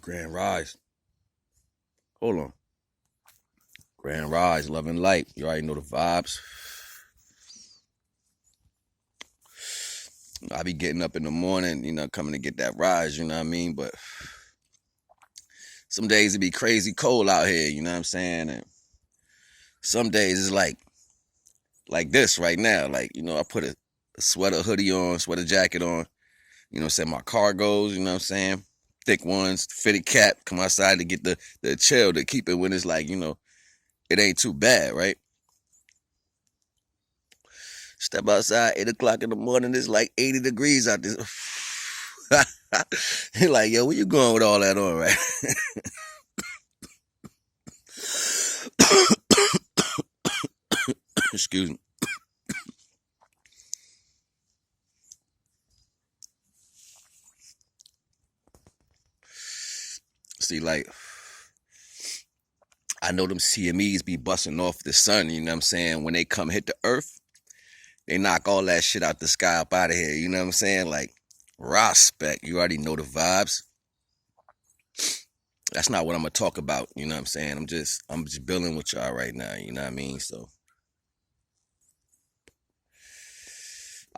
Grand Rise. Hold on. Grand Rise, love and light. You already know the vibes. I be getting up in the morning, coming to get that rise, you know what I mean? But some days it be crazy cold out here, you know what I'm saying? And some days it's like this right now. Like, I put a sweater hoodie on, sweater jacket on, my cargos, you know what I'm saying? Thick ones, fitted cap, come outside to get the chill to keep it when it's like, it ain't too bad, right? Step outside, 8 o'clock in the morning, it's like 80 degrees out there. You're like, yo, where you going with all that on, right? Excuse me. See, like, I know them CMEs be busting off the sun, you know what I'm saying? When they come hit the earth, they knock all that shit out the sky up out of here, you know what I'm saying? Like, respect, you already know the vibes. That's not what I'm gonna talk about, you know what I'm saying? I'm just building with y'all right now, you know what I mean? So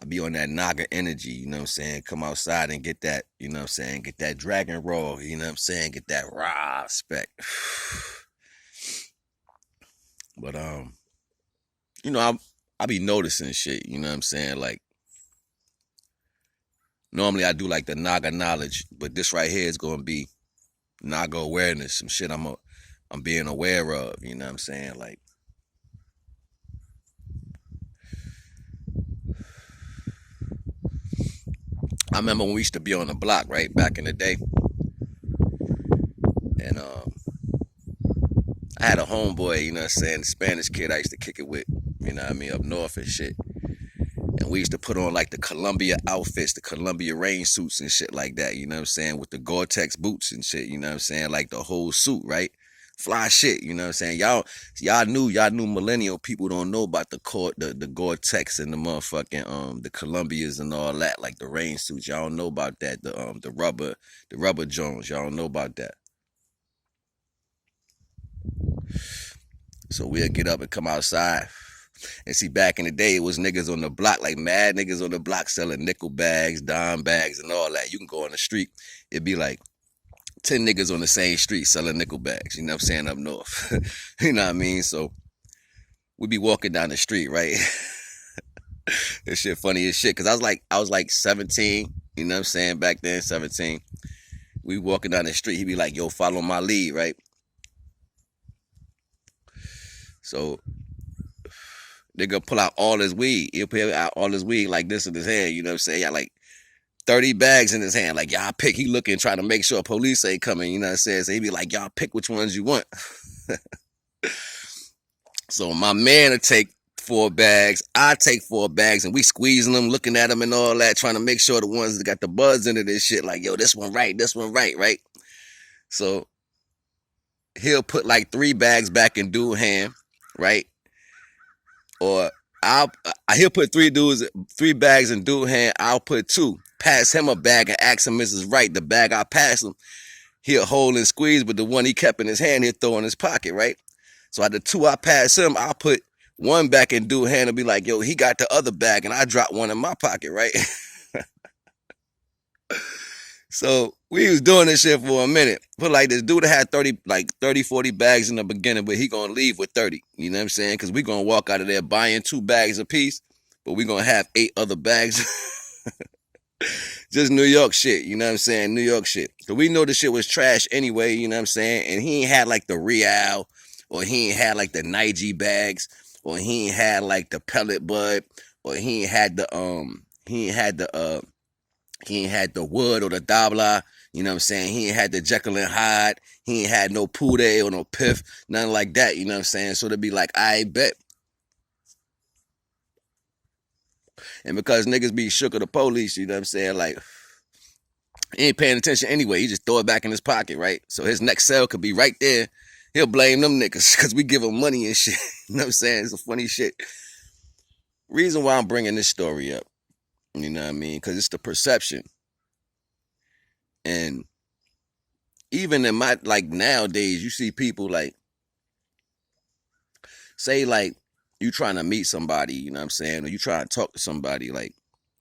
I be on that NAGA energy, you know what I'm saying? Come outside and get that, you know what I'm saying? Get that dragon roll, you know what I'm saying? Get that respect. But I be noticing shit, you know what I'm saying? Like, normally I do like the NAGA knowledge, but this right here is gonna be NAGA awareness, some shit I'm being aware of, you know what I'm saying? Like, I remember when we used to be on the block, right, back in the day, and I had a homeboy, you know what I'm saying, the Spanish kid I used to kick it with, you know what I mean, up north and shit. And we used to put on like the Columbia outfits, the Columbia rain suits and shit like that, you know what I'm saying, with the Gore-Tex boots and shit, you know what I'm saying, like the whole suit, right? Fly shit, you know what I'm saying? Y'all knew millennial people don't know about the Gore-Tex and the motherfucking the Columbias and all that, like the rain suits. Y'all don't know about that. The rubber Jones, y'all don't know about that. So we'll get up and come outside. And see, back in the day, it was niggas on the block, like mad niggas on the block selling nickel bags, dime bags, and all that. You can go on the street, it'd be like 10 niggas on the same street selling nickel bags, you know what I'm saying, up north. You know what I mean? So we be walking down the street, right? This shit funny as shit. Cause I was like 17, you know what I'm saying, back then, 17. We walking down the street, he be like, yo, follow my lead, right? So nigga pull out all his weed. He'll pull out all his weed like this in his hand, you know what I'm saying? He got like 30 bags in his hand. Like, y'all pick. He looking, trying to make sure police ain't coming, you know what I'm saying? So he be like, y'all pick which ones you want. So my man will take 4 bags. I take 4 bags, and we squeezing them, looking at them and all that, trying to make sure the ones that got the buzz into this shit, like, yo, this one right, right? So he'll put like 3 bags back in dude hand, right? Or he'll put 3 bags in dude hand. I'll put 2. Pass him a bag and ask him, Mrs. Right, the bag I pass him, he'll hold and squeeze, but the one he kept in his hand, he'll throw in his pocket, right? So at the 2 I pass him, I'll put 1 back in dude hand and be like, yo, he got the other bag, and I drop 1 in my pocket, right? So we was doing this shit for a minute. But like, this dude had 30, 40 bags in the beginning, but he gonna leave with 30. You know what I'm saying? Because we gonna walk out of there buying 2 bags a piece, but we gonna have 8 other bags. Just New York shit, you know what I'm saying? New York shit. So we know the shit was trash anyway, you know what I'm saying? And he ain't had like the Real, or he ain't had like the Nige bags, or he ain't had like the pellet bud, or he ain't had the wood or the dabla, you know what I'm saying? He ain't had the Jekyll and Hyde, he ain't had no Pude or no Piff, nothing like that, you know what I'm saying? So to be like, I bet. And because niggas be shook of the police, you know what I'm saying? Like, he ain't paying attention anyway. He just throw it back in his pocket, right? So his next sale could be right there. He'll blame them niggas because we give him money and shit. You know what I'm saying? It's a funny shit. Reason why I'm bringing this story up, you know what I mean? Because it's the perception. And even in my, like, nowadays, you see people like, say, like, you trying to meet somebody, you know what I'm saying, or you trying to talk to somebody, like,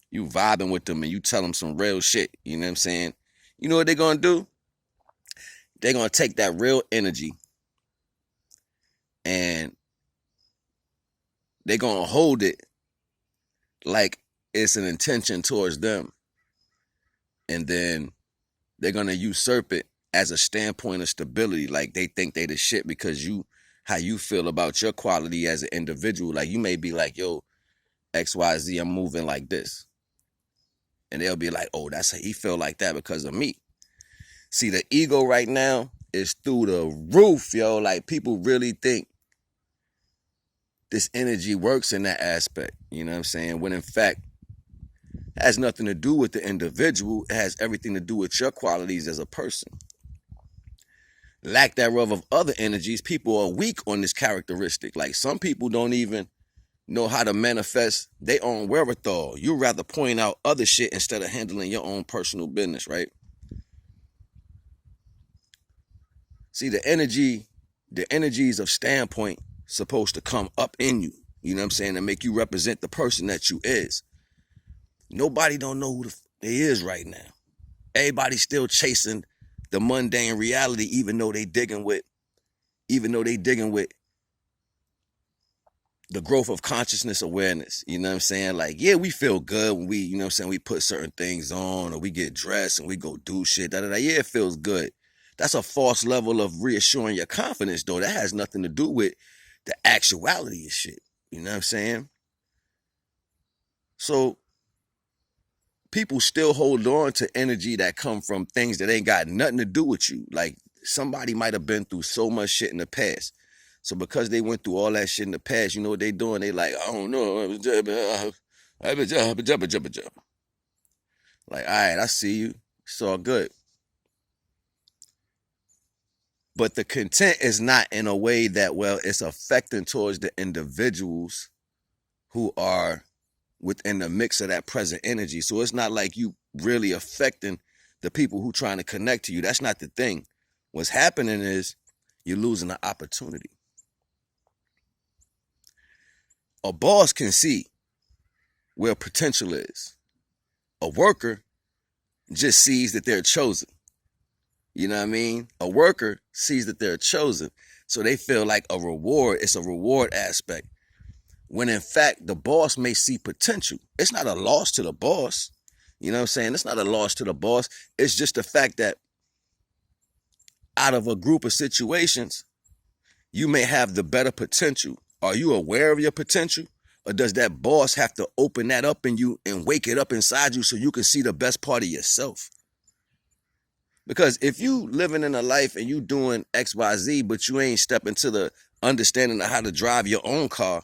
you vibing with them and you tell them some real shit, you know what I'm saying? You know what they're gonna do? They're gonna take that real energy and they're gonna hold it like it's an intention towards them. And then they're gonna usurp it as a standpoint of stability. Like they think they the shit because you, how you feel about your quality as an individual. Like you may be like, yo, XYZ, I'm moving like this. And they'll be like, oh, that's how he feel like that because of me. See, the ego right now is through the roof, yo. Like people really think this energy works in that aspect. You know what I'm saying? When in fact, it has nothing to do with the individual. It has everything to do with your qualities as a person. Lack thereof of other energies, people are weak on this characteristic. Like some people don't even know how to manifest their own wherewithal. You'd rather point out other shit instead of handling your own personal business, right? See, the energies of standpoint supposed to come up in you. You know what I'm saying? To make you represent the person that you is. Nobody don't know who they is right now. Everybody's still chasing the mundane reality, even though they digging with the growth of consciousness awareness. You know what I'm saying? Like, yeah, we feel good when we, you know what I'm saying, we put certain things on or we get dressed and we go do shit. Yeah, it feels good. That's a false level of reassuring your confidence, though. That has nothing to do with the actuality of shit. You know what I'm saying? So people still hold on to energy that come from things that ain't got nothing to do with you. Like somebody might have been through so much shit in the past. So because they went through all that shit in the past, you know what they doing? They like, I don't know. Like, all right, I see you. It's all good. But the content is not in a way that, well, it's affecting towards the individuals who are within the mix of that present energy. So it's not like you really affecting the people who trying to connect to you. That's not the thing. What's happening is you're losing the opportunity. A boss can see where potential is. A worker just sees that they're chosen. You know what I mean? A worker sees that they're chosen. So they feel like a reward. It's a reward aspect. When in fact, the boss may see potential. It's not a loss to the boss. You know what I'm saying? It's not a loss to the boss. It's just the fact that out of a group of situations, you may have the better potential. Are you aware of your potential? Or does that boss have to open that up in you and wake it up inside you so you can see the best part of yourself? Because if you living in a life and you doing XYZ, but you ain't stepping to the understanding of how to drive your own car,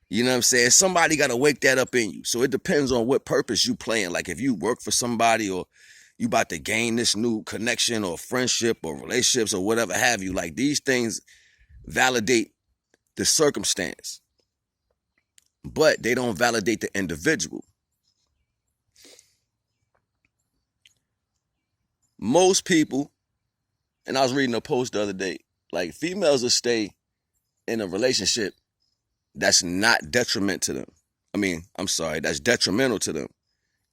you know what I'm saying? Somebody got to wake that up in you. So it depends on what purpose you playing. Like if you work for somebody or you about to gain this new connection or friendship or relationships or whatever have you, like these things validate the circumstance, but they don't validate the individual. Most people, and I was reading a post the other day, like females will stay in a relationship that's not detriment to them. That's detrimental to them.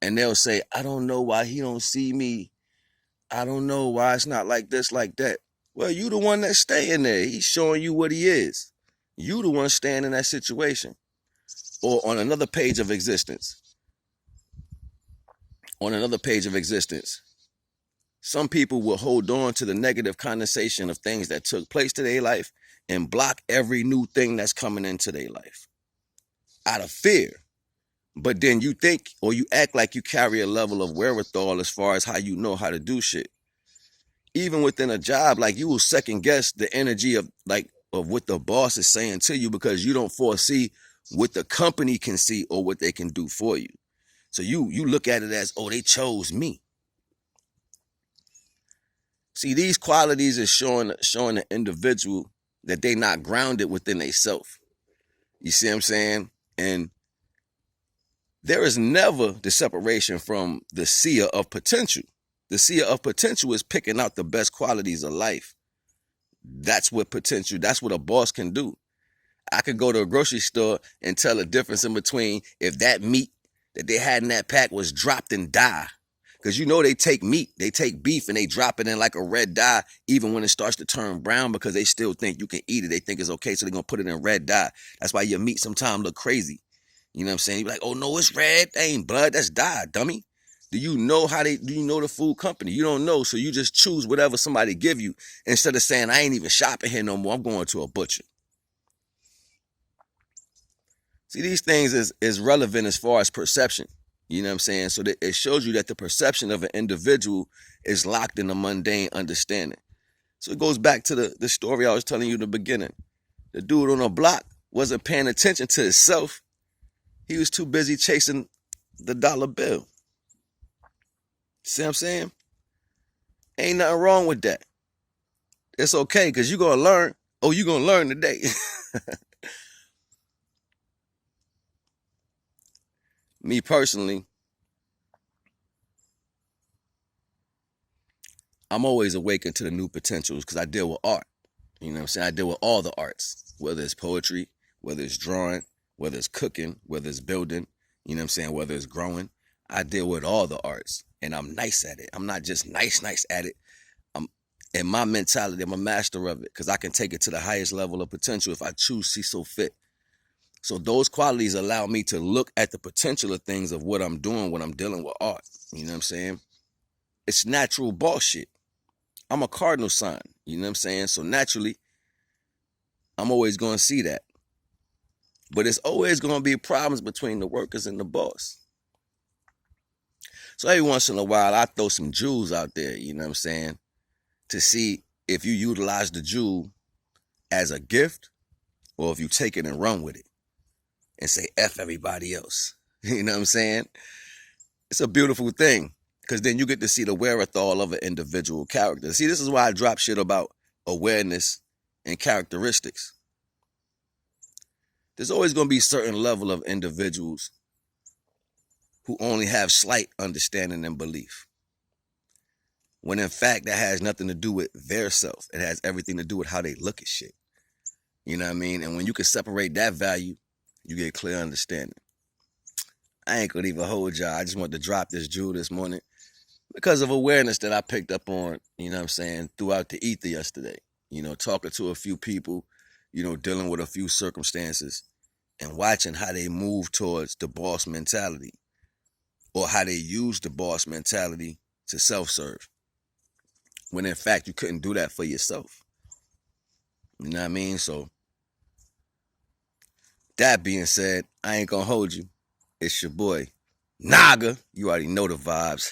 And they'll say, I don't know why he don't see me. I don't know why it's not like this, like that. Well, you the one that's staying there. He's showing you what he is. You the one staying in that situation. Or on another page of existence. Some people will hold on to the negative condensation of things that took place to their life and block every new thing that's coming into their life out of fear. But then you think or you act like you carry a level of wherewithal as far as how you know how to do shit. Even within a job, like you will second guess the energy of what the boss is saying to you because you don't foresee what the company can see or what they can do for you. So you look at it as, oh, they chose me. See, these qualities is showing the individual that they not grounded within themselves. You see what I'm saying? And there is never the separation from the seer of potential. The seer of potential is picking out the best qualities of life. That's what potential, that's what a boss can do. I could go to a grocery store and tell the difference in between if that meat that they had in that pack was dropped in dye. Because you know they take meat, they take beef and they drop it in like a red dye even when it starts to turn brown because they still think you can eat it. They think it's okay, so they're going to put it in red dye. That's why your meat sometimes look crazy. You know what I'm saying? You be like, oh no, it's red. That ain't blood, that's dye, dummy. Do you know the food company? You don't know, so you just choose whatever somebody give you instead of saying, I ain't even shopping here no more, I'm going to a butcher. See, these things is relevant as far as perception. You know what I'm saying? So that it shows you that the perception of an individual is locked in a mundane understanding. So it goes back to the story I was telling you in the beginning. The dude on the block wasn't paying attention to himself. He was too busy chasing the dollar bill. See what I'm saying? Ain't nothing wrong with that. It's okay because you're going to learn. Oh, you're going to learn today. Me personally, I'm always awakened to the new potentials because I deal with art. You know what I'm saying? I deal with all the arts, whether it's poetry, whether it's drawing, whether it's cooking, whether it's building, you know what I'm saying, whether it's growing. I deal with all the arts and I'm nice at it. I'm not just nice at it. I'm in my mentality, I'm a master of it because I can take it to the highest level of potential if I choose to see so fit. So those qualities allow me to look at the potential of things of what I'm doing when I'm dealing with art. You know what I'm saying? It's natural bullshit. I'm a cardinal sign. You know what I'm saying? So naturally, I'm always going to see that. But it's always going to be problems between the workers and the boss. So every once in a while, I throw some jewels out there, you know what I'm saying, to see if you utilize the jewel as a gift or if you take it and run with it and say, F everybody else. You know what I'm saying? It's a beautiful thing because then you get to see the wherewithal of an individual character. See, this is why I drop shit about awareness and characteristics. There's always going to be a certain level of individuals who only have slight understanding and belief. When in fact, that has nothing to do with their self. It has everything to do with how they look at shit. You know what I mean? And when you can separate that value, you get clear understanding. I ain't gonna even hold y'all. I just want to drop this jewel this morning because of awareness that I picked up on, you know what I'm saying, throughout the ether yesterday. You know, talking to a few people, you know, dealing with a few circumstances and watching how they move towards the boss mentality or how they use the boss mentality to self-serve. When in fact, you couldn't do that for yourself. You know what I mean? So, that being said, I ain't gonna hold you. It's your boy, NAGA. You already know the vibes.